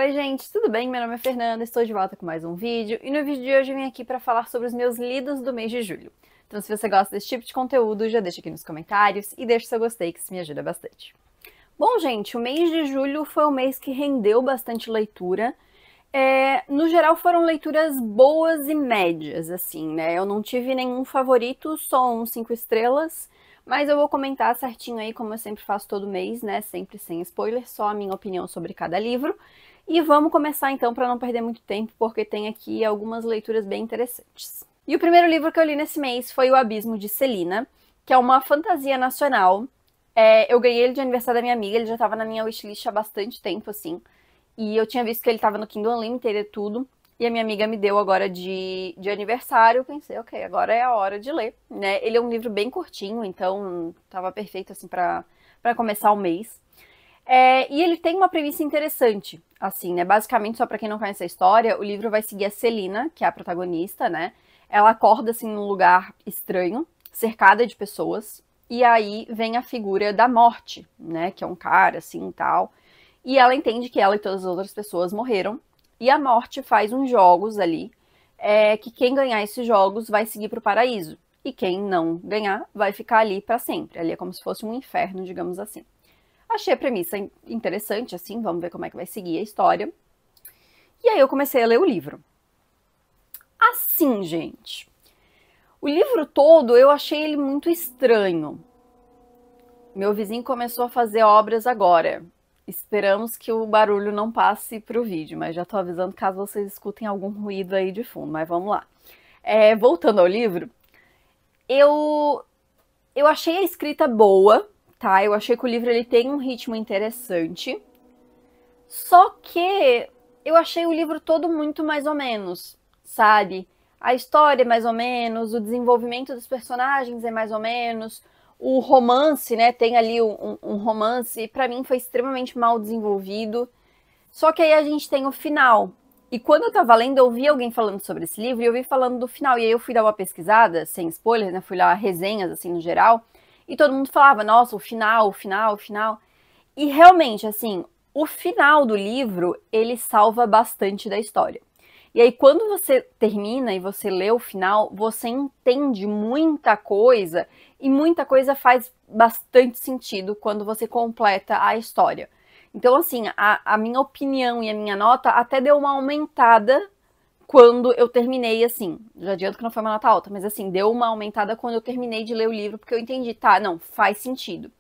Oi gente, tudo bem? Meu nome é Fernanda, estou de volta com mais um vídeo e no vídeo de hoje eu vim aqui para falar sobre os meus lidos do mês de julho. Então se você gosta desse tipo de conteúdo, já deixa aqui nos comentários e deixa o seu gostei que isso me ajuda bastante. Bom gente, o mês de julho foi um mês que rendeu bastante leitura. No geral foram leituras boas e médias, assim, né? Eu não tive nenhum favorito, só um 5 estrelas, mas eu vou comentar certinho aí, como eu sempre faço todo mês, né? Sempre sem spoiler, só a minha opinião sobre cada livro. E vamos começar então para não perder muito tempo, porque tem aqui algumas leituras bem interessantes. E o primeiro livro que eu li nesse mês foi O Abismo de Celina, que é uma fantasia nacional. Eu ganhei ele de aniversário da minha amiga, ele já estava na minha wishlist há bastante tempo, assim. E eu tinha visto que ele estava no Kindle Unlimited e tudo. E a minha amiga me deu agora de aniversário. Eu pensei, ok, agora é a hora de ler, né? Ele é um livro bem curtinho, então tava perfeito, assim, para começar o mês. E ele tem uma premissa interessante, assim, né? Basicamente, só para quem não conhece a história, o livro vai seguir a Celina, que é a protagonista, né? Ela acorda, assim, num lugar estranho, cercada de pessoas. E aí vem a figura da morte, né? Que é um cara, assim, e tal. E ela entende que ela e todas as outras pessoas morreram. E a morte faz uns jogos ali, que quem ganhar esses jogos vai seguir para o paraíso. E quem não ganhar vai ficar ali para sempre. Ali é como se fosse um inferno, digamos assim. Achei a premissa interessante, assim, vamos ver como é que vai seguir a história. E aí eu comecei a ler o livro. Assim, gente, o livro todo eu achei ele muito estranho. Meu vizinho começou a fazer obras agora. Esperamos que o barulho não passe pro vídeo, mas já tô avisando caso vocês escutem algum ruído aí de fundo, mas vamos lá. Voltando ao livro, eu achei a escrita boa, tá? Eu achei que o livro ele tem um ritmo interessante, só que eu achei o livro todo muito mais ou menos, sabe? A história é mais ou menos, o desenvolvimento dos personagens é mais ou menos, o romance, né? Tem ali um romance, pra mim foi extremamente mal desenvolvido. Só que aí a gente tem o final. E quando eu tava lendo, eu ouvi alguém falando sobre esse livro e eu vi falando do final. E aí eu fui dar uma pesquisada, sem spoiler, né? Fui lá resenhas, assim, no geral. E todo mundo falava, nossa, o final, o final, o final. E realmente, assim, o final do livro, ele salva bastante da história. E aí, quando você termina e você lê o final, você entende muita coisa e muita coisa faz bastante sentido quando você completa a história. Então, assim, a minha opinião e a minha nota até deu uma aumentada quando eu terminei, assim. Já adianto que não foi uma nota alta, mas assim, deu uma aumentada quando eu terminei de ler o livro, porque eu entendi, tá, não, faz sentido.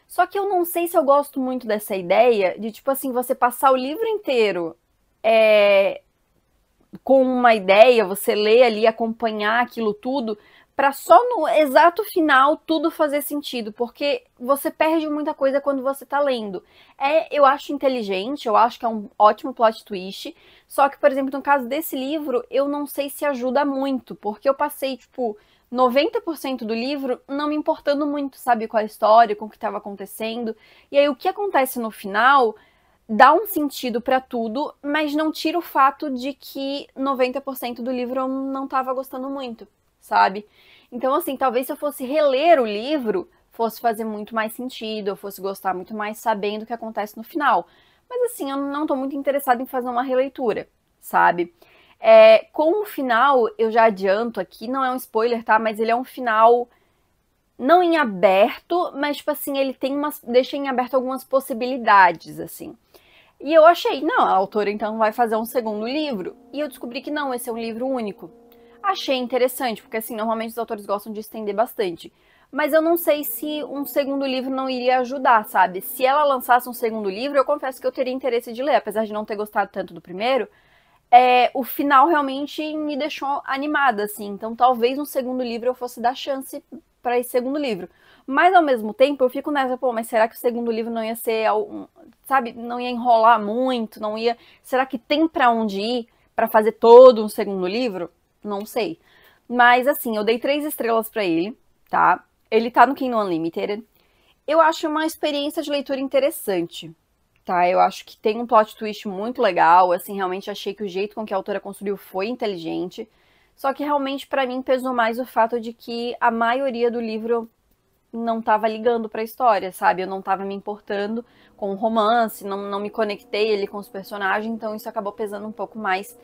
Só que eu não sei se eu gosto muito dessa ideia de, tipo assim, você passar o livro inteiro com uma ideia, você ler ali, acompanhar aquilo tudo, para só no exato final tudo fazer sentido, porque você perde muita coisa quando você tá lendo. Eu acho inteligente, eu acho que é um ótimo plot twist, só que, por exemplo, no caso desse livro, eu não sei se ajuda muito, porque eu passei, tipo, 90% do livro não me importando muito, sabe, com a história, com o que estava acontecendo, e aí o que acontece no final dá um sentido para tudo, mas não tira o fato de que 90% do livro eu não tava gostando muito, sabe? Então, assim, talvez se eu fosse reler o livro, fosse fazer muito mais sentido, eu fosse gostar muito mais sabendo o que acontece no final. Mas, assim, eu não tô muito interessada em fazer uma releitura, sabe? Com o final, eu já adianto aqui, não é um spoiler, tá? Mas ele é um final não em aberto, mas, tipo assim, ele tem deixa em aberto algumas possibilidades, assim. E eu achei, não, a autora então vai fazer um segundo livro. E eu descobri que não, esse é um livro único. Achei interessante, porque assim, normalmente os autores gostam de estender bastante. Mas eu não sei se um segundo livro não iria ajudar, sabe? Se ela lançasse um segundo livro, eu confesso que eu teria interesse de ler, apesar de não ter gostado tanto do primeiro. O final realmente me deixou animada, assim. Então talvez um segundo livro eu fosse dar chance para esse segundo livro. Mas ao mesmo tempo eu fico nessa, pô, mas será que o segundo livro não ia ser, sabe, não ia enrolar muito, não ia, será que tem para onde ir para fazer todo um segundo livro? Não sei. Mas assim, eu dei 3 estrelas para ele, tá? Ele tá no Kindle Unlimited. Eu acho uma experiência de leitura interessante, tá? Eu acho que tem um plot twist muito legal, assim, realmente achei que o jeito com que a autora construiu foi inteligente. Só que realmente para mim pesou mais o fato de que a maioria do livro não tava ligando pra história, sabe? Eu não tava me importando com o romance, não me conectei ali com os personagens, então isso acabou pesando um pouco mais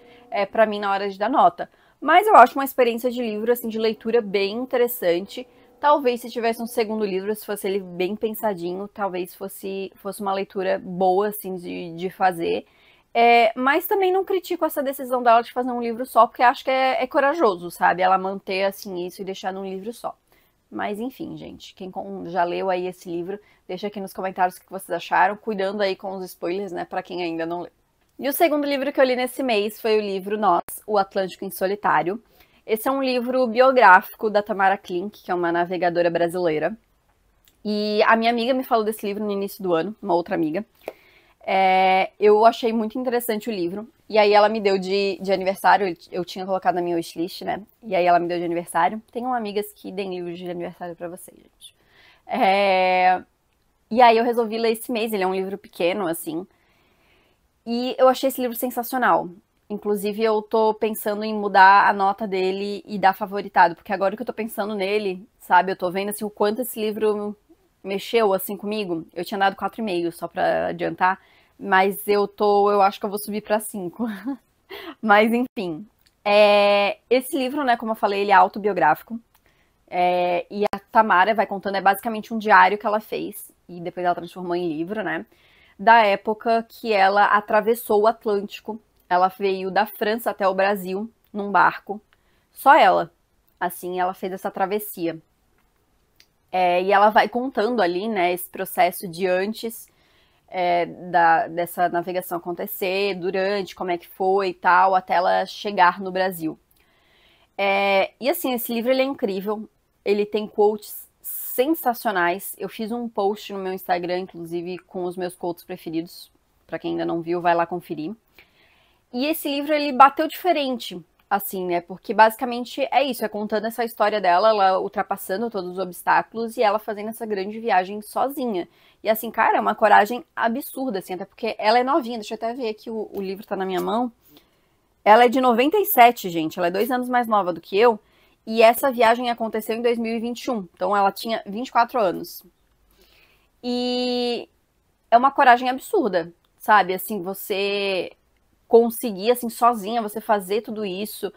pra mim na hora de dar nota. Mas eu acho uma experiência de livro, assim, de leitura bem interessante. Talvez se tivesse um segundo livro, se fosse ele bem pensadinho, talvez fosse uma leitura boa, assim, de fazer. Mas também não critico essa decisão dela de fazer um livro só, porque acho que é corajoso, sabe? Ela manter, assim, isso e deixar num livro só. Mas enfim, gente, quem já leu aí esse livro, deixa aqui nos comentários o que vocês acharam, cuidando aí com os spoilers, né, pra quem ainda não leu. E o segundo livro que eu li nesse mês foi o livro Nós, O Atlântico em Solitário. Esse é um livro biográfico da Tamara Klink, que é uma navegadora brasileira. E a minha amiga me falou desse livro no início do ano, uma outra amiga. Eu achei muito interessante o livro. E aí ela me deu de aniversário, eu tinha colocado na minha wishlist, né? E aí ela me deu de aniversário. Tenham amigas que deem livros de aniversário pra vocês, gente. E aí eu resolvi ler esse mês, ele é um livro pequeno, assim. E eu achei esse livro sensacional. Inclusive, eu tô pensando em mudar a nota dele e dar favoritado, porque agora que eu tô pensando nele, sabe, eu tô vendo assim o quanto esse livro mexeu assim comigo. Eu tinha dado 4,5 só pra adiantar, mas eu acho que eu vou subir pra 5. Mas enfim, esse livro, né, como eu falei, ele é autobiográfico. E a Tamara vai contando, é basicamente um diário que ela fez, e depois ela transformou em livro, né? Da época que ela atravessou o Atlântico. Ela veio da França até o Brasil num barco. Só ela. Assim, ela fez essa travessia. E ela vai contando ali, né, esse processo de antes dessa navegação acontecer, durante, como é que foi e tal, até ela chegar no Brasil. E assim, esse livro ele é incrível. Ele tem quotes sensacionais. Eu fiz um post no meu Instagram, inclusive, com os meus quotes preferidos. Pra quem ainda não viu, vai lá conferir. E esse livro, ele bateu diferente, assim, né? Porque basicamente é isso, é contando essa história dela, ela ultrapassando todos os obstáculos e ela fazendo essa grande viagem sozinha. E assim, cara, é uma coragem absurda, assim, até porque ela é novinha. Deixa eu até ver aqui, o livro tá na minha mão. Ela é de 97, gente, ela é 2 anos mais nova do que eu. E essa viagem aconteceu em 2021, então ela tinha 24 anos. E é uma coragem absurda, sabe? Assim, você conseguir, assim, sozinha, você fazer tudo isso.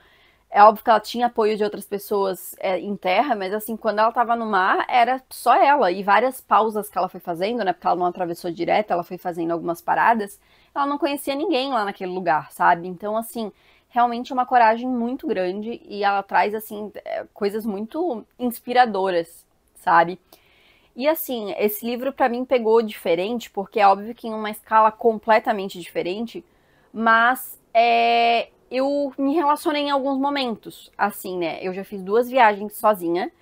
É óbvio que ela tinha apoio de outras pessoas em terra, mas assim, quando ela tava no mar, era só ela. E várias pausas que ela foi fazendo, né? Porque ela não atravessou direto, ela foi fazendo algumas paradas. Ela não conhecia ninguém lá naquele lugar, sabe? Então, assim, realmente é uma coragem muito grande e ela traz, assim, coisas muito inspiradoras, sabe? E assim, esse livro pra mim pegou diferente, porque é óbvio que em uma escala completamente diferente, mas eu me relacionei em alguns momentos, assim, né? Eu já fiz 2 viagens sozinha,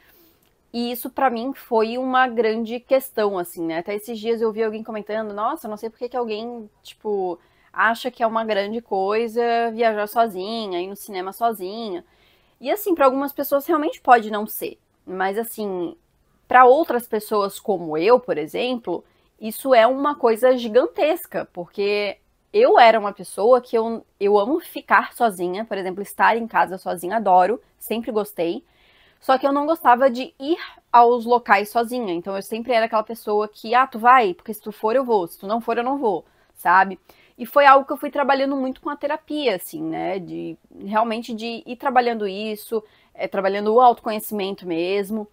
e isso pra mim foi uma grande questão, assim, né? Até esses dias eu vi alguém comentando, nossa, não sei por que que alguém, tipo, acha que é uma grande coisa viajar sozinha, ir no cinema sozinha. E assim, pra algumas pessoas realmente pode não ser, mas assim, para outras pessoas como eu, por exemplo, isso é uma coisa gigantesca, porque eu era uma pessoa que eu amo ficar sozinha, por exemplo, estar em casa sozinha, adoro, sempre gostei. Só que eu não gostava de ir aos locais sozinha. Então eu sempre era aquela pessoa que, tu vai, porque se tu for eu vou, se tu não for eu não vou, sabe? E foi algo que eu fui trabalhando muito com a terapia, assim, né? De realmente de ir trabalhando isso, trabalhando o autoconhecimento mesmo.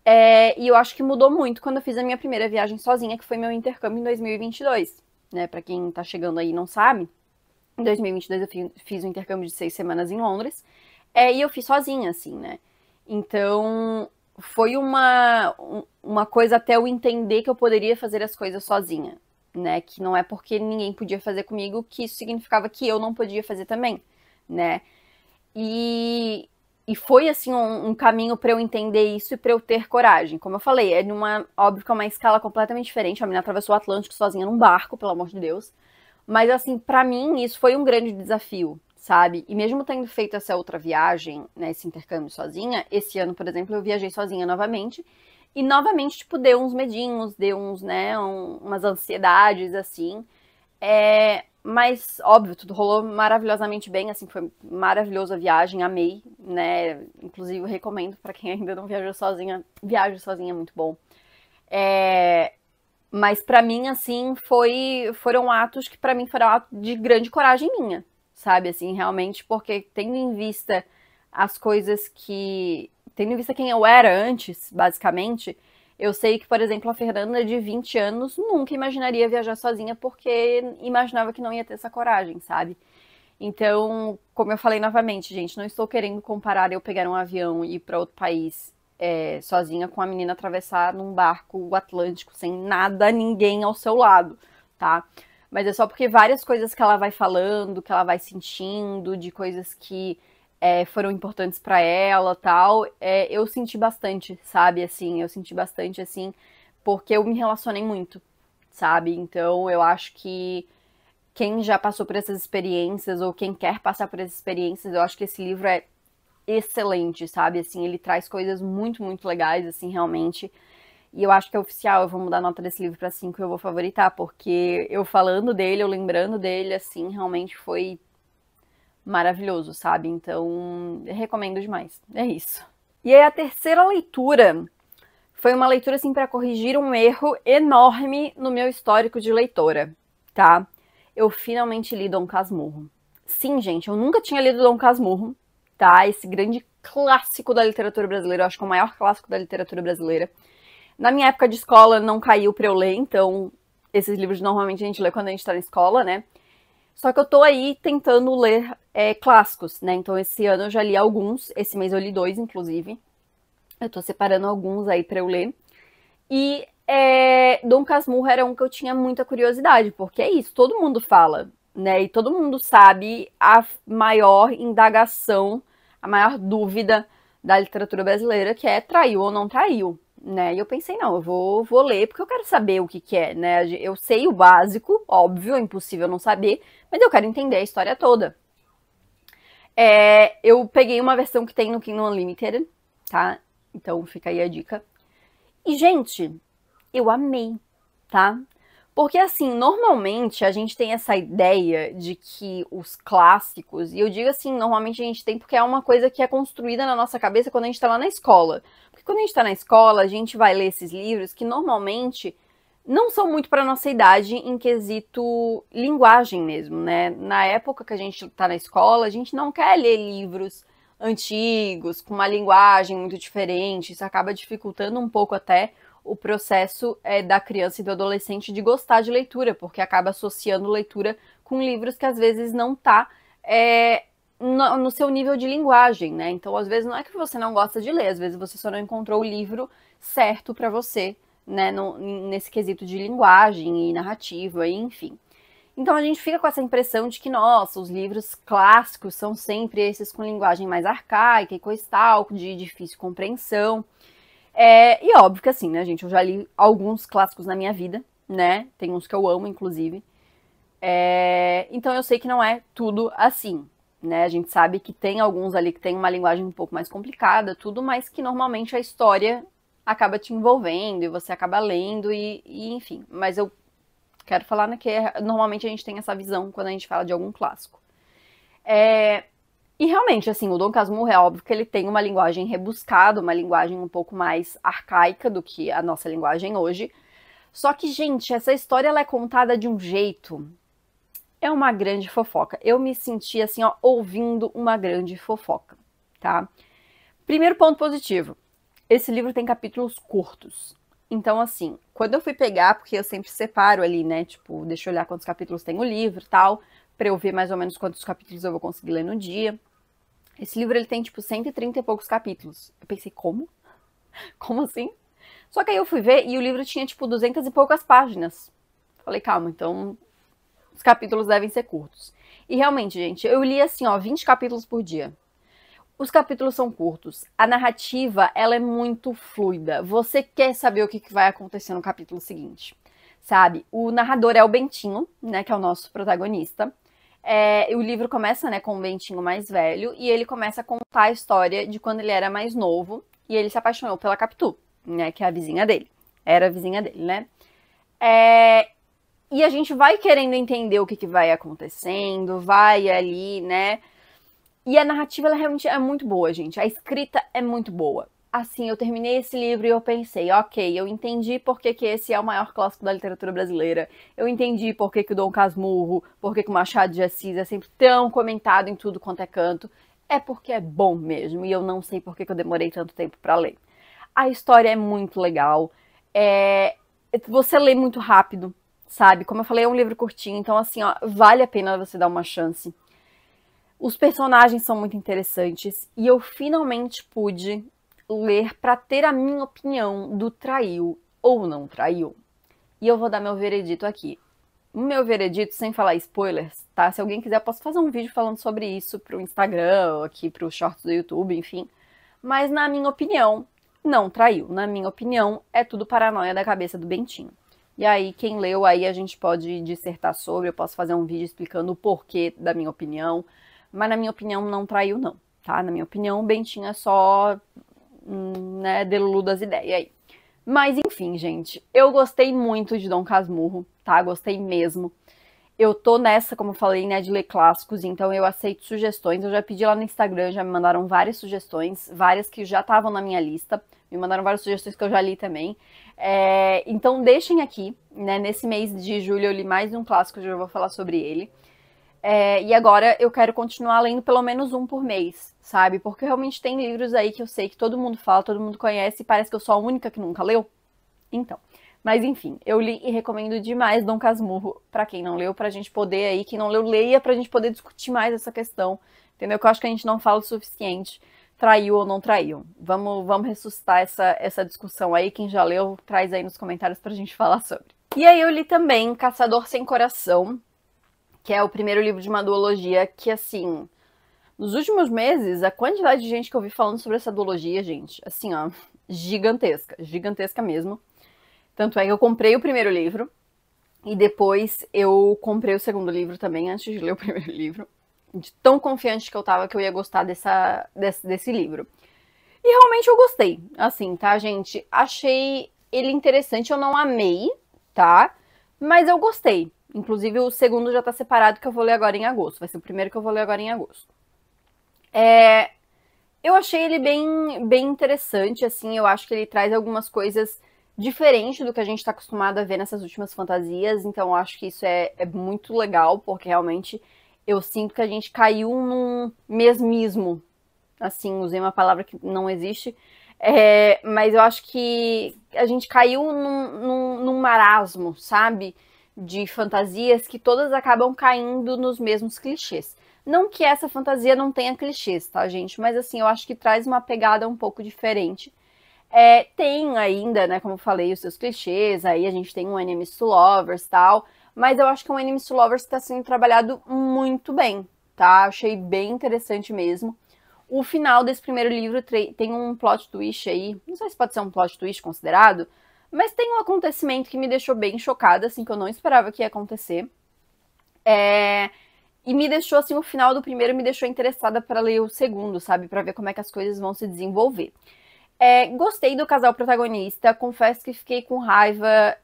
E eu acho que mudou muito quando eu fiz a minha primeira viagem sozinha, que foi meu intercâmbio em 2022, né? Pra quem tá chegando aí e não sabe, em 2022 eu fiz um intercâmbio de 6 semanas em Londres, e eu fiz sozinha, assim, né? Então, foi uma coisa até eu entender que eu poderia fazer as coisas sozinha, né? Que não é porque ninguém podia fazer comigo que isso significava que eu não podia fazer também, né? E foi, assim, um caminho para eu entender isso e para eu ter coragem. Como eu falei, óbvio que é uma escala completamente diferente. A menina atravessou o Atlântico sozinha num barco, pelo amor de Deus. Mas, assim, para mim, isso foi um grande desafio, sabe? E mesmo tendo feito essa outra viagem, né, esse intercâmbio sozinha, esse ano, por exemplo, eu viajei sozinha novamente. E novamente, tipo, deu uns medinhos, deu uns, né, umas ansiedades, assim. Mas, óbvio, tudo rolou maravilhosamente bem, assim, foi maravilhosa a viagem, amei, né? Inclusive, eu recomendo para quem ainda não viajou sozinha, viaje sozinha, é muito bom. Mas pra mim, assim, foram atos que pra mim foram atos de grande coragem minha, sabe? Assim, realmente, porque tendo em vista as coisas que... Tendo em vista quem eu era antes, basicamente, eu sei que, por exemplo, a Fernanda de 20 anos nunca imaginaria viajar sozinha porque imaginava que não ia ter essa coragem, sabe? Então, como eu falei novamente, gente, não estou querendo comparar eu pegar um avião e ir para outro país sozinha com a menina atravessar num barco o Atlântico sem nada, ninguém ao seu lado, tá? Mas é só porque várias coisas que ela vai falando, que ela vai sentindo, de coisas que foram importantes para ela, tal, eu senti bastante, sabe? Assim, eu senti bastante, assim, porque eu me relacionei muito, sabe? Então, eu acho que quem já passou por essas experiências ou quem quer passar por essas experiências, eu acho que esse livro é excelente, sabe? Assim, ele traz coisas muito, muito legais, assim, realmente. E eu acho que é oficial, eu vou mudar a nota desse livro pra 5 e eu vou favoritar, porque eu falando dele, eu lembrando dele, assim, realmente foi maravilhoso, sabe? Então, eu recomendo demais. É isso. E aí a terceira leitura foi uma leitura, assim, para corrigir um erro enorme no meu histórico de leitora, tá? Eu finalmente li Dom Casmurro. Sim, gente, eu nunca tinha lido Dom Casmurro, tá? Esse grande clássico da literatura brasileira, eu acho que é o maior clássico da literatura brasileira. Na minha época de escola não caiu pra eu ler, então esses livros normalmente a gente lê quando a gente tá na escola, né? Só que eu tô aí tentando ler clássicos, né? Então esse ano eu já li alguns, esse mês eu li 2, inclusive. Eu tô separando alguns aí pra eu ler. E Dom Casmurro era um que eu tinha muita curiosidade, porque é isso, todo mundo fala, né? E todo mundo sabe a maior indagação, a maior dúvida da literatura brasileira, que é traiu ou não traiu, né? E eu pensei, não, eu vou ler porque eu quero saber o que que é, né? Eu sei o básico, óbvio, é impossível não saber, mas eu quero entender a história toda. Eu peguei uma versão que tem no Kindle Unlimited, tá? Então fica aí a dica. E, gente, eu amei, tá? Porque, assim, normalmente a gente tem essa ideia de que os clássicos, e eu digo assim, normalmente a gente tem porque é uma coisa que é construída na nossa cabeça quando a gente tá lá na escola. Porque quando a gente tá na escola, a gente vai ler esses livros que normalmente não são muito para nossa idade em quesito linguagem mesmo, né? Na época que a gente tá na escola, a gente não quer ler livros antigos, com uma linguagem muito diferente, isso acaba dificultando um pouco até o processo da criança e do adolescente de gostar de leitura, porque acaba associando leitura com livros que às vezes não tá no seu nível de linguagem, né? Então, às vezes, não é que você não gosta de ler, às vezes você só não encontrou o livro certo para você, né? Nesse quesito de linguagem e narrativa, e enfim. Então a gente fica com essa impressão de que, nossa, os livros clássicos são sempre esses com linguagem mais arcaica e coisa e tal, de difícil compreensão. E óbvio que assim, né, gente, eu já li alguns clássicos na minha vida, né? Tem uns que eu amo, inclusive. Então eu sei que não é tudo assim, né? A gente sabe que tem alguns ali que tem uma linguagem um pouco mais complicada, tudo, mas que normalmente a história acaba te envolvendo e você acaba lendo e enfim. Mas eu quero falar, né, que normalmente a gente tem essa visão quando a gente fala de algum clássico. E realmente, assim, o Dom Casmurro é óbvio que ele tem uma linguagem rebuscada, uma linguagem um pouco mais arcaica do que a nossa linguagem hoje. Só que, gente, essa história ela é contada de um jeito... É uma grande fofoca. Eu me senti, assim, ó, ouvindo uma grande fofoca, tá? Primeiro ponto positivo. Esse livro tem capítulos curtos. Então, assim, quando eu fui pegar, porque eu sempre separo ali, né? Tipo, deixa eu olhar quantos capítulos tem o livro e tal, pra eu ver mais ou menos quantos capítulos eu vou conseguir ler no dia. Esse livro, ele tem, tipo, 130 e poucos capítulos. Eu pensei, como? Como assim? Só que aí eu fui ver e o livro tinha, tipo, 200 e poucas páginas. Falei, calma, então os capítulos devem ser curtos. E realmente, gente, eu li, assim, ó, 20 capítulos por dia. Os capítulos são curtos. A narrativa, ela é muito fluida. Você quer saber o que vai acontecer no capítulo seguinte, sabe? O narrador é o Bentinho, né, que é o nosso protagonista. O livro começa, né, com o Bentinho mais velho e ele começa a contar a história de quando ele era mais novo e ele se apaixonou pela Capitu, né, que é a vizinha dele. Era a vizinha dele, né? E a gente vai querendo entender o que vai acontecendo, vai ali, né? E a narrativa, ela realmente é muito boa, gente. A escrita é muito boa. assim, eu terminei esse livro e eu pensei, ok, eu entendi por que que esse é o maior clássico da literatura brasileira, eu entendi por que que o Dom Casmurro, por que que o Machado de Assis é sempre tão comentado em tudo quanto é canto, é porque é bom mesmo, e eu não sei por que que eu demorei tanto tempo para ler. A história é muito legal, você lê muito rápido, sabe? Como eu falei, é um livro curtinho, então assim, ó, vale a pena você dar uma chance. Os personagens são muito interessantes e eu finalmente pude ler para ter a minha opinião do traiu ou não traiu. E eu vou dar meu veredito aqui. O meu veredito, sem falar spoilers, tá? Se alguém quiser, eu posso fazer um vídeo falando sobre isso pro Instagram, ou aqui pro shorts do YouTube, enfim. Mas na minha opinião, não traiu. Na minha opinião, é tudo paranoia da cabeça do Bentinho. E aí, quem leu, aí a gente pode dissertar sobre, eu posso fazer um vídeo explicando o porquê da minha opinião. Mas na minha opinião, não traiu não, tá? Na minha opinião, o Bentinho é só, né, delulu das ideias aí. Mas enfim, gente, eu gostei muito de Dom Casmurro, tá? Gostei mesmo. Eu tô nessa, como eu falei, né, de ler clássicos, então eu aceito sugestões. Eu já pedi lá no Instagram, já me mandaram várias sugestões, várias que já estavam na minha lista. Me mandaram várias sugestões que eu já li também. Então deixem aqui, né? Nesse mês de julho eu li mais um clássico, eu já vou falar sobre ele. E agora eu quero continuar lendo pelo menos um por mês, sabe? Porque realmente tem livros aí que eu sei que todo mundo fala, todo mundo conhece, e parece que eu sou a única que nunca leu. Então, mas enfim, eu li e recomendo demais Dom Casmurro pra quem não leu, pra gente poder aí, quem não leu, leia, pra gente poder discutir mais essa questão, entendeu? Que eu acho que a gente não fala o suficiente, traiu ou não traiu. Vamos ressuscitar essa discussão aí, quem já leu, traz aí nos comentários pra gente falar sobre. E aí eu li também Caçador Sem Coração, que é o primeiro livro de uma duologia que, assim, nos últimos meses, a quantidade de gente que eu vi falando sobre essa duologia, gente, assim, ó, gigantesca, gigantesca mesmo. Tanto é que eu comprei o primeiro livro e depois eu comprei o segundo livro também, antes de ler o primeiro livro, de tão confiante que eu tava que eu ia gostar desse livro. E realmente eu gostei, assim, tá, gente? Achei ele interessante, eu não amei, tá? Mas eu gostei. Inclusive, o segundo já tá separado, que eu vou ler agora em agosto. Vai ser o primeiro que eu vou ler agora em agosto. Eu achei ele bem interessante, assim. Eu acho que ele traz algumas coisas diferentes do que a gente tá acostumado a ver nessas últimas fantasias. Então, eu acho que isso é muito legal, porque realmente eu sinto que a gente caiu num mesmismo. Assim, usei uma palavra que não existe. Mas eu acho que a gente caiu num marasmo, sabe? De fantasias que todas acabam caindo nos mesmos clichês. Não que essa fantasia não tenha clichês, tá, gente? Mas assim, eu acho que traz uma pegada um pouco diferente. Tem ainda, né, como eu falei, os seus clichês, aí a gente tem um Enemies to Lovers e tal, mas eu acho que é um Enemies to Lovers que tá sendo trabalhado muito bem, tá? Achei bem interessante mesmo. O final desse primeiro livro tem um plot twist aí, não sei se pode ser um plot twist considerado, mas tem um acontecimento que me deixou bem chocada, assim, que eu não esperava que ia acontecer. E me deixou, assim, o final do primeiro me deixou interessada para ler o segundo, sabe? Para ver como é que as coisas vão se desenvolver. Gostei do casal protagonista, confesso que fiquei com raiva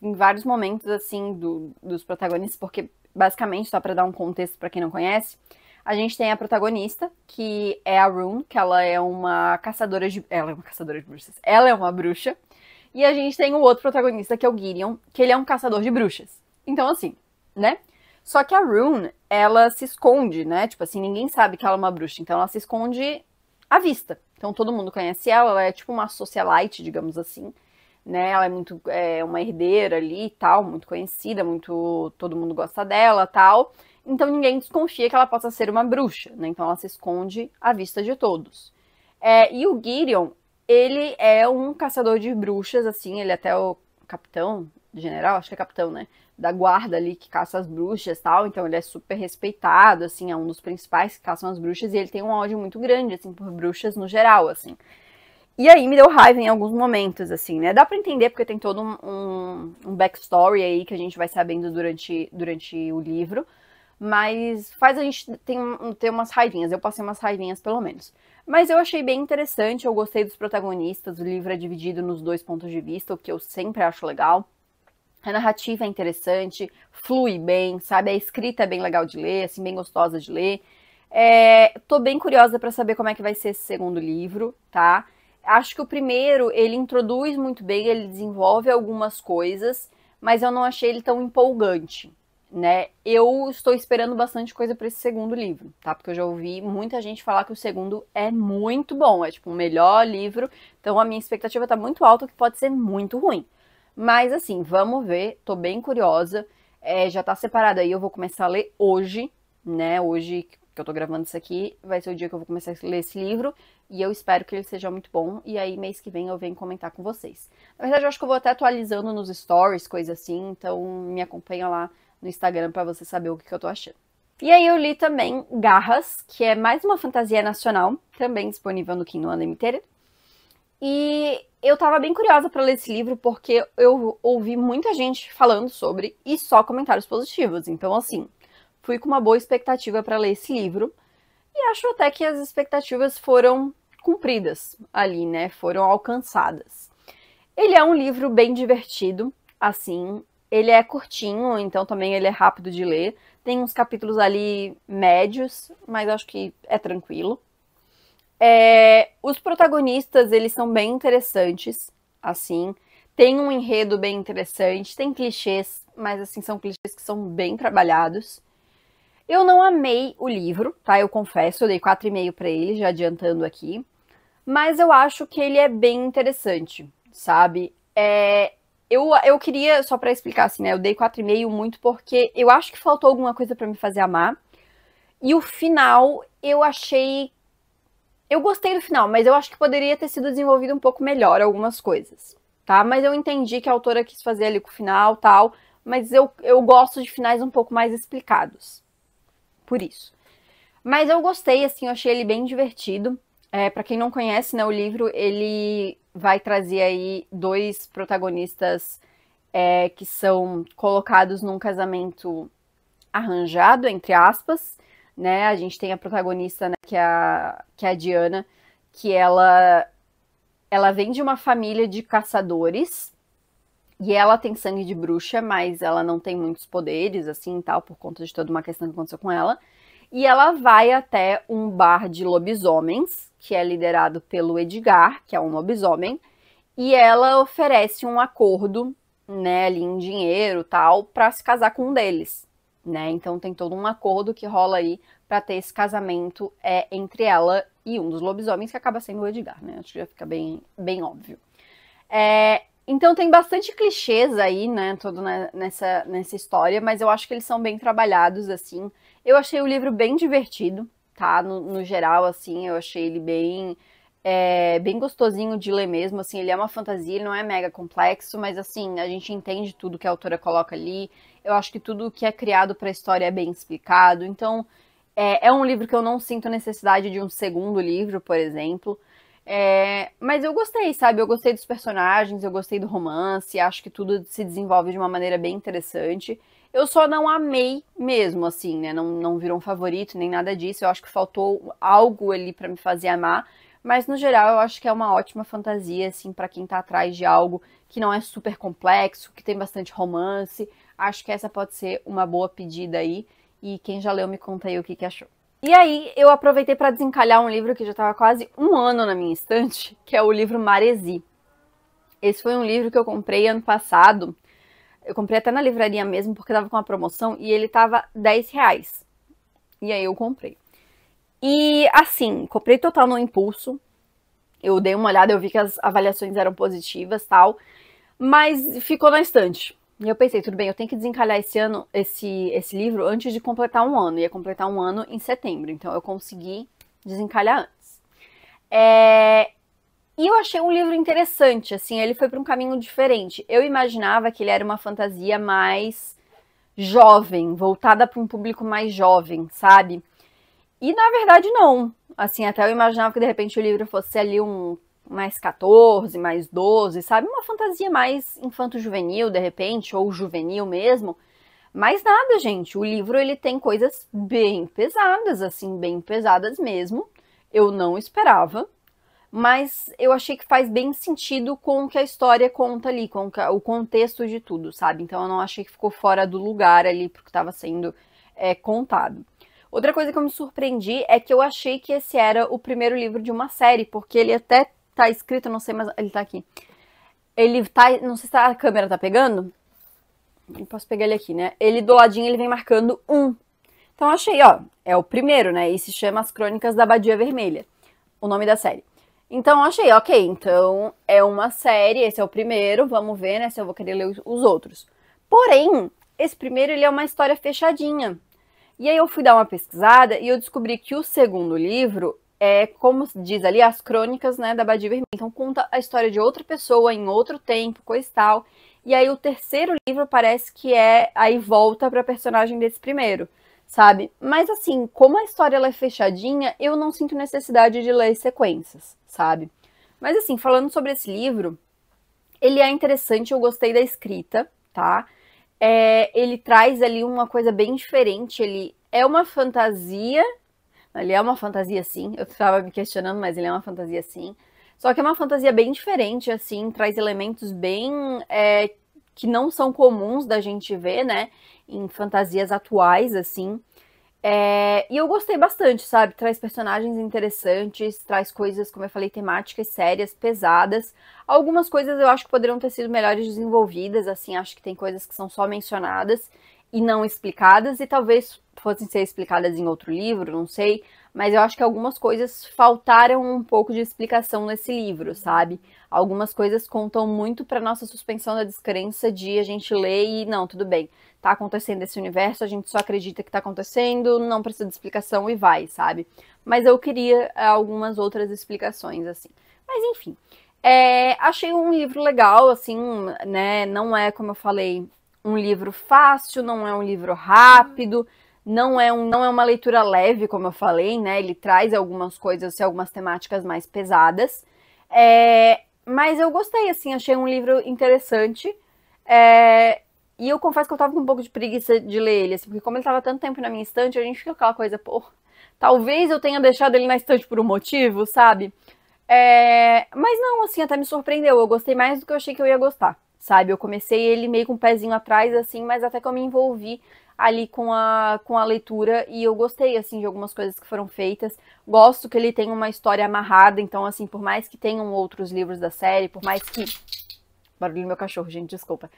em vários momentos, assim, dos protagonistas, porque, basicamente, só para dar um contexto para quem não conhece, a gente tem a protagonista, que é a Rune, que ela é uma caçadora de... Ela é uma caçadora de bruxas. Ela é uma bruxa. E a gente tem o outro protagonista, que é o Gideon, que ele é um caçador de bruxas. Então, assim, né? Só que a Rune, ela se esconde, né? Tipo assim, ninguém sabe que ela é uma bruxa. Então, ela se esconde à vista. Então, todo mundo conhece ela é tipo uma socialite, digamos assim. Né? Ela é muito uma herdeira ali e tal, muito conhecida, todo mundo gosta dela tal. Então, ninguém desconfia que ela possa ser uma bruxa, né? Então, ela se esconde à vista de todos. E o Gideon, ele é um caçador de bruxas, assim, ele é até o capitão, general, acho que é capitão, né? Da guarda ali que caça as bruxas e tal, então ele é super respeitado, assim, é um dos principais que caçam as bruxas, e ele tem um ódio muito grande, assim, por bruxas no geral, assim. E aí me deu raiva em alguns momentos, assim, né? Dá pra entender porque tem todo um backstory aí que a gente vai sabendo durante o livro, mas faz a gente ter umas raivinhas, eu passei umas raivinhas pelo menos. Mas eu achei bem interessante, eu gostei dos protagonistas, o livro é dividido nos dois pontos de vista, o que eu sempre acho legal. A narrativa é interessante, flui bem, sabe? A escrita é bem legal de ler, assim, bem gostosa de ler. Tô bem curiosa pra saber como é que vai ser esse segundo livro, tá? Acho que o primeiro, ele introduz muito bem, ele desenvolve algumas coisas, mas eu não achei ele tão empolgante, né? Eu estou esperando bastante coisa para esse segundo livro, tá? Porque eu já ouvi muita gente falar que o segundo é muito bom, é tipo o melhor livro, então a minha expectativa tá muito alta, que pode ser muito ruim. Mas assim, vamos ver, tô bem curiosa, já tá separado aí, eu vou começar a ler hoje, né? Hoje que eu tô gravando isso aqui, vai ser o dia que eu vou começar a ler esse livro, e eu espero que ele seja muito bom, e aí mês que vem eu venho comentar com vocês. Na verdade, eu acho que eu vou até atualizando nos stories, coisa assim, então me acompanha lá no Instagram pra você saber o que eu tô achando. E aí eu li também Garras, que é mais uma fantasia nacional, também disponível no Kindle Unlimited. E eu tava bem curiosa pra ler esse livro, porque eu ouvi muita gente falando sobre, e só comentários positivos, então assim, fui com uma boa expectativa pra ler esse livro, e acho até que as expectativas foram cumpridas ali, né? Foram alcançadas. Ele é um livro bem divertido, assim. Ele é curtinho, então também ele é rápido de ler. Tem uns capítulos ali médios, mas acho que é tranquilo. Os protagonistas, eles são bem interessantes, assim. Tem um enredo bem interessante, tem clichês, mas assim, são clichês que são bem trabalhados. Eu não amei o livro, tá? Eu confesso, eu dei 4,5 para ele, já adiantando aqui. Mas eu acho que ele é bem interessante, sabe? Eu queria, só pra explicar assim, né? Eu dei 4,5 muito porque eu acho que faltou alguma coisa pra me fazer amar. E o final, eu achei... Eu gostei do final, mas eu acho que poderia ter sido desenvolvido um pouco melhor algumas coisas, tá? Mas eu entendi que a autora quis fazer ali com o final e tal, mas eu gosto de finais um pouco mais explicados. Por isso. Mas eu gostei, assim, eu achei ele bem divertido. Para quem não conhece, né, o livro, ele vai trazer aí dois protagonistas que são colocados num casamento arranjado, entre aspas, né? A gente tem a protagonista, né, que é a Diana, que ela vem de uma família de caçadores, e ela tem sangue de bruxa, mas ela não tem muitos poderes, assim, tal, por conta de toda uma questão que aconteceu com ela. E ela vai até um bar de lobisomens, que é liderado pelo Edgar, que é um lobisomem, e ela oferece um acordo, né, ali em dinheiro, tal, para se casar com um deles, né? Então tem todo um acordo que rola aí para ter esse casamento entre ela e um dos lobisomens, que acaba sendo o Edgar, né? Acho que já fica bem, bem óbvio. Então tem bastante clichês aí, né, todo nessa história, mas eu acho que eles são bem trabalhados, assim. Eu achei o livro bem divertido, tá? No geral, assim, eu achei ele bem gostosinho de ler mesmo, assim, ele é uma fantasia, ele não é mega complexo, mas assim, a gente entende tudo que a autora coloca ali. Eu acho que tudo que é criado para a história é bem explicado, então é um livro que eu não sinto necessidade de um segundo livro, por exemplo. Mas eu gostei, sabe? Eu gostei dos personagens, eu gostei do romance, acho que tudo se desenvolve de uma maneira bem interessante. Eu só não amei mesmo, assim, né? Não virou um favorito nem nada disso. Eu acho que faltou algo ali pra me fazer amar. Mas no geral, eu acho que é uma ótima fantasia, assim, pra quem tá atrás de algo que não é super complexo, que tem bastante romance. Acho que essa pode ser uma boa pedida aí. E quem já leu, me conta aí o que achou. E aí, eu aproveitei para desencalhar um livro que já estava quase um ano na minha estante, que é o livro Maresi. Esse foi um livro que eu comprei ano passado. Eu comprei até na livraria mesmo, porque estava com uma promoção, e ele estava R$10. E aí eu comprei. E assim, comprei total no impulso. Eu dei uma olhada, eu vi que as avaliações eram positivas, tal, mas ficou na estante. E eu pensei, tudo bem, eu tenho que desencalhar esse livro antes de completar um ano. Ia completar um ano em setembro, então eu consegui desencalhar antes. E eu achei um livro interessante, assim, ele foi para um caminho diferente. Eu imaginava que ele era uma fantasia mais jovem, voltada para um público mais jovem, sabe? E na verdade não. Assim, até eu imaginava que de repente o livro fosse ali mais 14, mais 12, sabe? Uma fantasia mais infanto-juvenil, de repente, ou juvenil mesmo. Mas nada, gente. O livro, ele tem coisas bem pesadas, assim, bem pesadas mesmo. Eu não esperava. Mas eu achei que faz bem sentido com o que a história conta ali, com o contexto de tudo, sabe? Então eu não achei que ficou fora do lugar ali pro que estava sendo contado. Outra coisa que eu me surpreendi é que eu achei que esse era o primeiro livro de uma série, porque ele até tá escrito, não sei, mas ele tá aqui. Ele tá, não sei se a câmera tá pegando. Eu posso pegar ele aqui, né? Ele do ladinho, ele vem marcando 1. Então achei, ó, é o primeiro, né? E se chama As Crônicas da Abadia Vermelha, o nome da série. Então achei, ok, então é uma série, esse é o primeiro, vamos ver, né, se eu vou querer ler os outros. Porém, esse primeiro, ele é uma história fechadinha. E aí eu fui dar uma pesquisada e eu descobri que o segundo livro é, como diz ali, as crônicas, né, da Abadia Vermelha. Então conta a história de outra pessoa em outro tempo, coisa e tal. E aí o terceiro livro parece que é aí volta para personagem desse primeiro, sabe? Mas assim, como a história ela é fechadinha, eu não sinto necessidade de ler sequências, sabe? Mas assim, falando sobre esse livro, ele é interessante, eu gostei da escrita, tá? Ele traz ali uma coisa bem diferente, ele é uma fantasia, ele é uma fantasia sim, eu estava me questionando, mas ele é uma fantasia sim. Só que é uma fantasia bem diferente, assim, traz elementos bem que não são comuns da gente ver, né, em fantasias atuais, assim. E eu gostei bastante, sabe? Traz personagens interessantes, traz coisas, como eu falei, temáticas sérias, pesadas. Algumas coisas eu acho que poderiam ter sido melhores desenvolvidas, assim, acho que tem coisas que são só mencionadas e não explicadas, e talvez fossem ser explicadas em outro livro, não sei. Mas eu acho que algumas coisas faltaram um pouco de explicação nesse livro, sabe? Algumas coisas contam muito para nossa suspensão da descrença de a gente ler e não, tudo bem, tá acontecendo esse universo, a gente só acredita que tá acontecendo, não precisa de explicação e vai, sabe? Mas eu queria algumas outras explicações, assim. Mas enfim, achei um livro legal, assim, né? Não é, como eu falei, um livro fácil, não é um livro rápido. Não é uma leitura leve, como eu falei, né? Ele traz algumas coisas, algumas temáticas mais pesadas. Mas eu gostei, assim, achei um livro interessante. E eu confesso que eu tava com um pouco de preguiça de ler ele, assim, porque como ele tava tanto tempo na minha estante, a gente fica com aquela coisa, pô, talvez eu tenha deixado ele na estante por um motivo, sabe? Mas não, assim, até me surpreendeu. Eu gostei mais do que eu achei que eu ia gostar, sabe? Eu comecei ele meio com o pezinho atrás, assim, mas até que eu me envolvi ali com a leitura e eu gostei, assim, de algumas coisas que foram feitas. Gosto que ele tem uma história amarrada, então, assim, por mais que tenham outros livros da série, por mais que... Barulho do meu cachorro, gente, desculpa.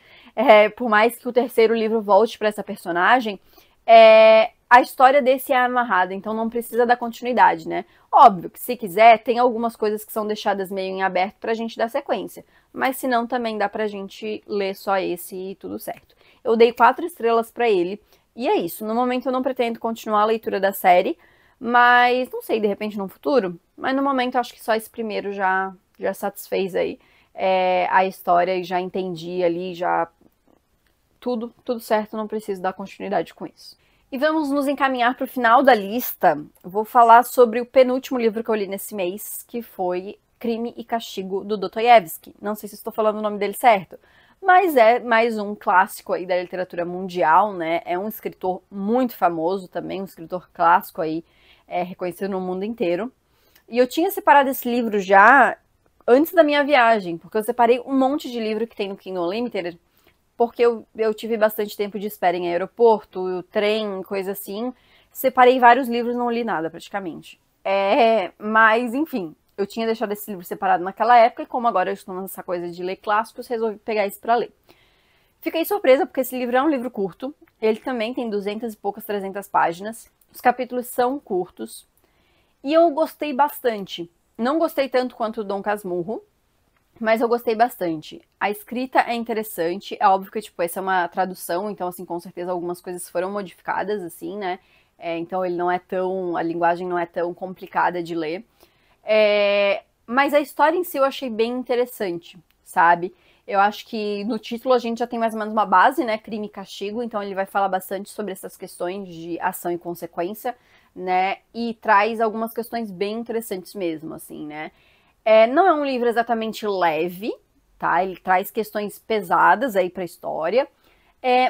Por mais que o terceiro livro volte para essa personagem, a história desse é amarrada, então não precisa da continuidade, né? Óbvio que se quiser, tem algumas coisas que são deixadas meio em aberto pra gente dar sequência. Mas se não, também dá pra gente ler só esse e tudo certo. Eu dei 4 estrelas pra ele. E é isso. No momento eu não pretendo continuar a leitura da série. Mas não sei, de repente no futuro. Mas no momento eu acho que só esse primeiro já satisfez aí a história e já entendi ali, já tudo certo, não preciso dar continuidade com isso. E vamos nos encaminhar para o final da lista. Vou falar sobre o penúltimo livro que eu li nesse mês, que foi Crime e Castigo, do Dostoiévski. Não sei se estou falando o nome dele certo, mas é mais um clássico aí da literatura mundial, né? É um escritor muito famoso também, um escritor clássico aí, reconhecido no mundo inteiro. E eu tinha separado esse livro já antes da minha viagem, porque eu separei um monte de livro que tem no Kindle Unlimited, porque eu tive bastante tempo de espera em aeroporto, trem, coisa assim. Separei vários livros, não li nada praticamente. Mas, enfim, eu tinha deixado esse livro separado naquela época, e como agora eu estou nessa coisa de ler clássicos, resolvi pegar esse para ler. Fiquei surpresa, porque esse livro é um livro curto. Ele também tem 200 e poucas, 300 páginas. Os capítulos são curtos. E eu gostei bastante. Não gostei tanto quanto o Dom Casmurro, mas eu gostei bastante. A escrita é interessante, é óbvio que, tipo, essa é uma tradução, então, assim, com certeza algumas coisas foram modificadas, assim, né? Então ele não é tão... a linguagem não é tão complicada de ler. Mas a história em si eu achei bem interessante, sabe? Eu acho que no título a gente já tem mais ou menos uma base, né? Crime e castigo, então ele vai falar bastante sobre essas questões de ação e consequência, né? E traz algumas questões bem interessantes mesmo, assim, né? Não é um livro exatamente leve, tá? Ele traz questões pesadas aí pra história,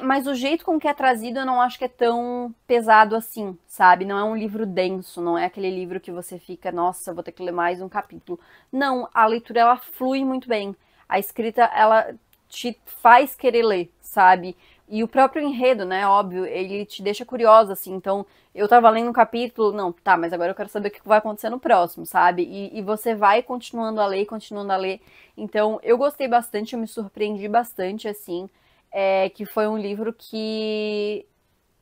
mas o jeito com que é trazido eu não acho que é tão pesado assim, sabe? Não é um livro denso, não é aquele livro que você fica, nossa, vou ter que ler mais um capítulo. Não, a leitura ela flui muito bem. A escrita, ela te faz querer ler, sabe? E o próprio enredo, né, óbvio, ele te deixa curiosa, assim. Então, eu tava lendo um capítulo, não, tá, mas agora eu quero saber o que vai acontecer no próximo, sabe? E você vai continuando a ler, continuando a ler. Então, eu gostei bastante, eu me surpreendi bastante, assim, que foi um livro que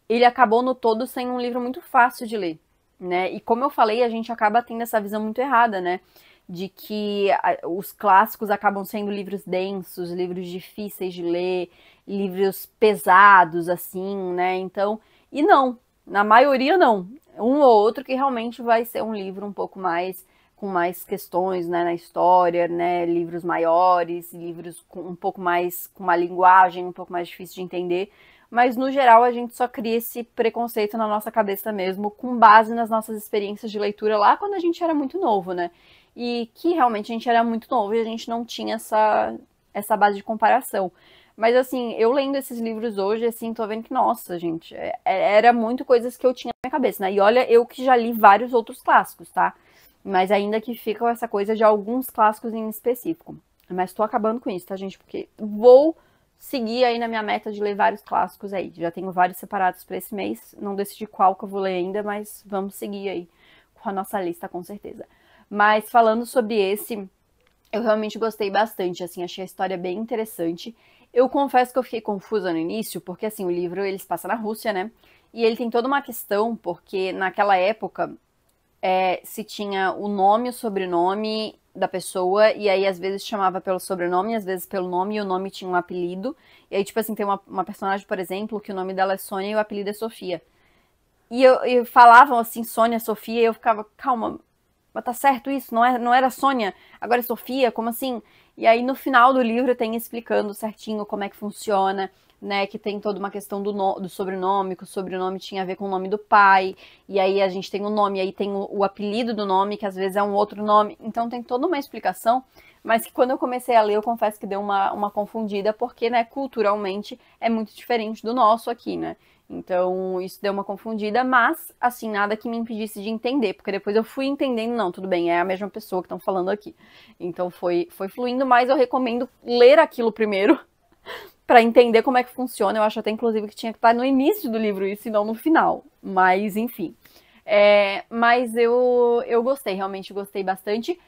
ele acabou no todo sendo um livro muito fácil de ler, né? E como eu falei, a gente acaba tendo essa visão muito errada, né? De que os clássicos acabam sendo livros densos, livros difíceis de ler, livros pesados, assim, né? Então, e não, na maioria não. Um ou outro que realmente vai ser um livro um pouco mais com mais questões, né, na história, né, livros maiores, livros com um pouco mais com uma linguagem um pouco mais difícil de entender, mas no geral a gente só cria esse preconceito na nossa cabeça mesmo, com base nas nossas experiências de leitura lá quando a gente era muito novo, né? E que realmente a gente era muito novo e a gente não tinha essa base de comparação. Mas assim, eu lendo esses livros hoje, assim, tô vendo que, nossa, gente, era muito coisas que eu tinha na minha cabeça, né? E olha, eu que já li vários outros clássicos, tá? Mas ainda que fica essa coisa de alguns clássicos em específico. Mas tô acabando com isso, tá, gente? Porque vou seguir aí na minha meta de ler vários clássicos aí. Já tenho vários separados para esse mês. Não decidi qual que eu vou ler ainda, mas vamos seguir aí com a nossa lista, com certeza. Mas falando sobre esse, eu realmente gostei bastante, assim, achei a história bem interessante. Eu confesso que eu fiquei confusa no início, porque, assim, o livro, ele se passa na Rússia, né? E ele tem toda uma questão, porque naquela época se tinha o nome e o sobrenome da pessoa, e aí às vezes chamava pelo sobrenome, às vezes pelo nome, e o nome tinha um apelido. E aí, tipo assim, tem uma personagem, por exemplo, que o nome dela é Sônia e o apelido é Sofia. E falavam assim, Sônia, Sofia, e eu ficava, calma, mas tá certo isso? Não era Sônia, agora é Sofia? Como assim? E aí no final do livro tem explicando certinho como é que funciona, né? Que tem toda uma questão do sobrenome, que o sobrenome tinha a ver com o nome do pai, e aí a gente tem o nome, aí tem o apelido do nome, que às vezes é um outro nome. Então tem toda uma explicação, mas que quando eu comecei a ler, eu confesso que deu uma confundida, porque, né, culturalmente é muito diferente do nosso aqui, né? Então, isso deu uma confundida, mas, assim, nada que me impedisse de entender, porque depois eu fui entendendo, não, tudo bem, é a mesma pessoa que estão falando aqui. Então, foi fluindo, mas eu recomendo ler aquilo primeiro, para entender como é que funciona. Eu acho até, inclusive, que tinha que estar no início do livro isso, e não no final. Mas, enfim. Mas eu gostei, realmente gostei bastante.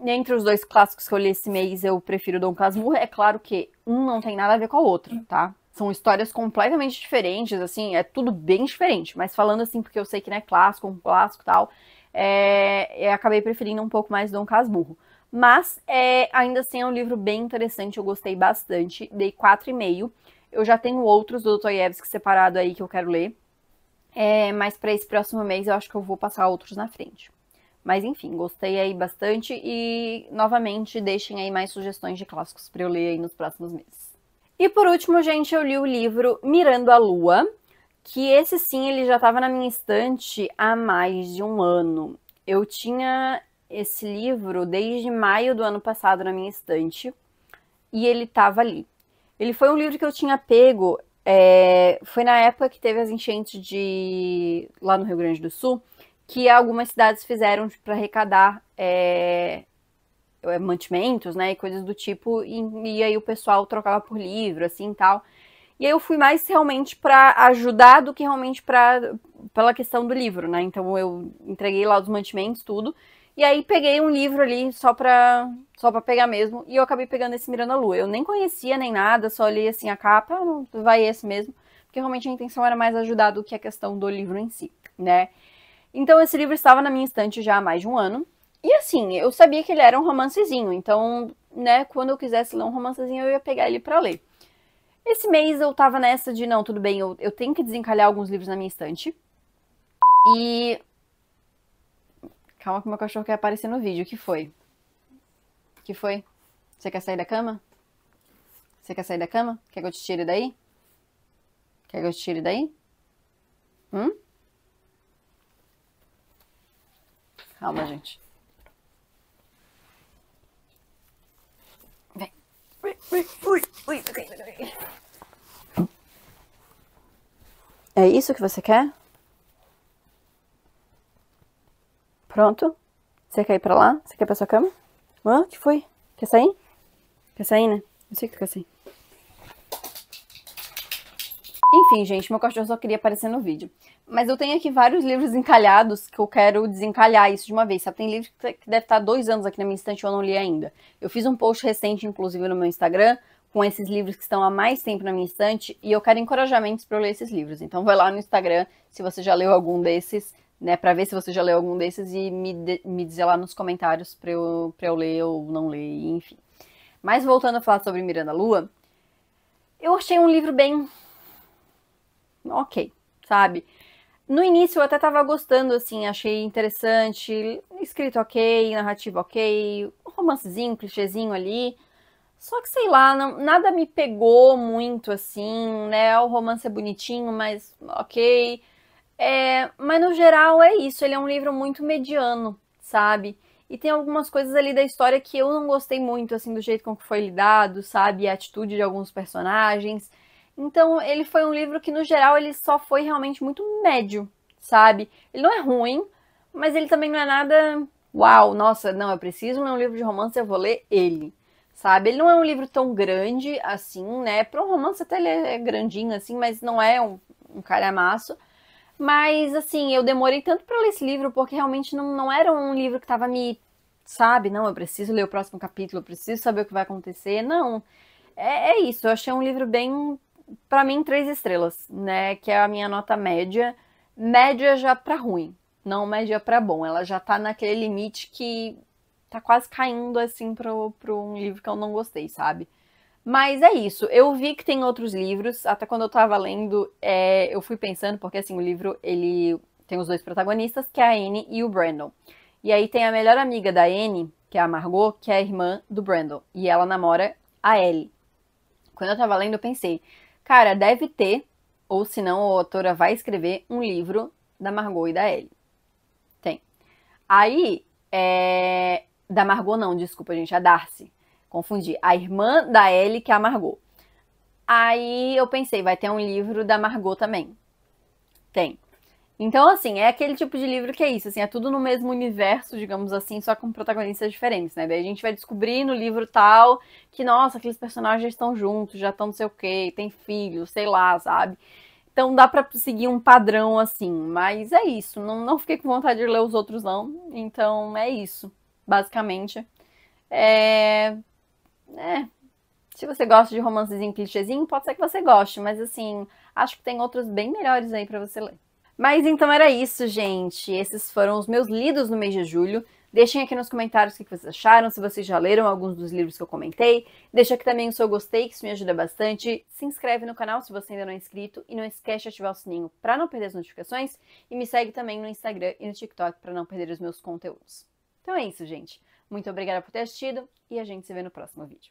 Entre os dois clássicos que eu li esse mês, eu prefiro Dom Casmurro. É claro que um não tem nada a ver com o outro, tá? São histórias completamente diferentes, assim, é tudo bem diferente. Mas falando assim, porque eu sei que não é clássico, um clássico e tal, eu acabei preferindo um pouco mais Dom Casmurro. Mas, ainda assim, é um livro bem interessante, eu gostei bastante. Dei 4,5. Eu já tenho outros do Dostoiévski separado aí que eu quero ler. Mas para esse próximo mês eu acho que eu vou passar outros na frente. Mas enfim, gostei aí bastante e, novamente, deixem aí mais sugestões de clássicos para eu ler aí nos próximos meses. E por último, gente, eu li o livro Mirando a Lua, que esse sim, ele já estava na minha estante há mais de um ano. Eu tinha esse livro desde maio do ano passado na minha estante e ele estava ali. Ele foi um livro que eu tinha pego, foi na época que teve as enchentes lá no Rio Grande do Sul, que algumas cidades fizeram para arrecadar mantimentos, né, e coisas do tipo, e aí o pessoal trocava por livro, assim, tal. E aí eu fui mais realmente para ajudar do que realmente pela questão do livro, né? Então eu entreguei lá os mantimentos, tudo. E aí peguei um livro ali só pra pegar mesmo. E eu acabei pegando esse Mirando a Lua. Eu nem conhecia nem nada, só li assim a capa, vai esse mesmo. Porque realmente a intenção era mais ajudar do que a questão do livro em si, né? Então esse livro estava na minha estante já há mais de um ano. E assim, eu sabia que ele era um romancezinho. Então, né, quando eu quisesse ler um romancezinho, eu ia pegar ele pra ler. Esse mês eu tava nessa de, não, tudo bem, eu tenho que desencalhar alguns livros na minha estante. E... Calma que meu cachorro quer aparecer no vídeo. O que foi? O que foi? Você quer sair da cama? Você quer sair da cama? Quer que eu te tire daí? Quer que eu te tire daí? Calma, gente. Vem. Ui. É isso que você quer? Pronto? Você quer ir pra lá? Você quer ir pra sua cama? O que foi? Quer sair? Quer sair, né? Eu sei que tu quer sair. Enfim, gente, meu cachorro só queria aparecer no vídeo. Mas eu tenho aqui vários livros encalhados que eu quero desencalhar isso de uma vez, sabe? Tem livro que deve estar 2 anos aqui na minha estante e eu não li ainda. Eu fiz um post recente, inclusive, no meu Instagram, com esses livros que estão há mais tempo na minha estante, e eu quero encorajamentos para eu ler esses livros. Então vai lá no Instagram, se você já leu algum desses, né, para ver se você já leu algum desses e me dizer lá nos comentários para eu ler ou não ler, enfim. Mas voltando a falar sobre Miranda Lua, eu achei um livro bem ok, sabe? No início eu até tava gostando, assim, achei interessante, escrito ok, narrativa ok, um romancezinho, um clichêzinho ali. Só que, sei lá, nada me pegou muito, assim, né? O romance é bonitinho, mas ok. Mas no geral é isso, ele é um livro muito mediano, sabe? E tem algumas coisas ali da história que eu não gostei muito, assim, do jeito com que foi lidado, sabe? A atitude de alguns personagens. Então, ele foi um livro que, no geral, ele só foi realmente muito médio, sabe? Ele não é ruim, mas ele também não é nada. Uau, nossa, não, eu preciso ler um livro de romance, eu vou ler ele, sabe? Ele não é um livro tão grande assim, né? Para um romance até ele é grandinho assim, mas não é um calhamaço. Mas, assim, eu demorei tanto para ler esse livro porque realmente não era um livro que tava me. Sabe? Não, eu preciso ler o próximo capítulo, eu preciso saber o que vai acontecer. Não. É isso, eu achei um livro bem. Pra mim, 3 estrelas, né? Que é a minha nota média. Média já pra ruim, não média pra bom. Ela já tá naquele limite que tá quase caindo, assim, pro um livro que eu não gostei, sabe? Mas é isso. Eu vi que tem outros livros. Até quando eu tava lendo, eu fui pensando, porque assim, o livro ele tem os 2 protagonistas, que é a Anne e o Brandon. E aí tem a melhor amiga da Anne, que é a Margot, que é a irmã do Brandon. E ela namora a Ellie. Quando eu tava lendo, eu pensei, cara, deve ter, ou senão a autora vai escrever um livro da Margot e da Ellie. Tem. Aí, da Margot não, desculpa, gente, a Darcy. Confundi. A irmã da Ellie, que é a Margot. Aí eu pensei, vai ter um livro da Margot também. Tem. Então, assim, é aquele tipo de livro que é isso, assim, é tudo no mesmo universo, digamos assim, só com protagonistas diferentes, né? Daí a gente vai descobrir no livro tal que, nossa, aqueles personagens já estão juntos, já estão não sei o quê, tem filhos, sei lá, sabe? Então dá pra seguir um padrão assim, mas é isso, não fiquei com vontade de ler os outros não, então é isso, basicamente. É, se você gosta de romancezinho clichêzinho, pode ser que você goste, mas assim, acho que tem outros bem melhores aí pra você ler. Mas então era isso, gente. Esses foram os meus lidos no mês de julho. Deixem aqui nos comentários o que vocês acharam, se vocês já leram alguns dos livros que eu comentei. Deixa aqui também o seu gostei, que isso me ajuda bastante. Se inscreve no canal se você ainda não é inscrito. E não esquece de ativar o sininho para não perder as notificações. E me segue também no Instagram e no TikTok para não perder os meus conteúdos. Então é isso, gente. Muito obrigada por ter assistido e a gente se vê no próximo vídeo.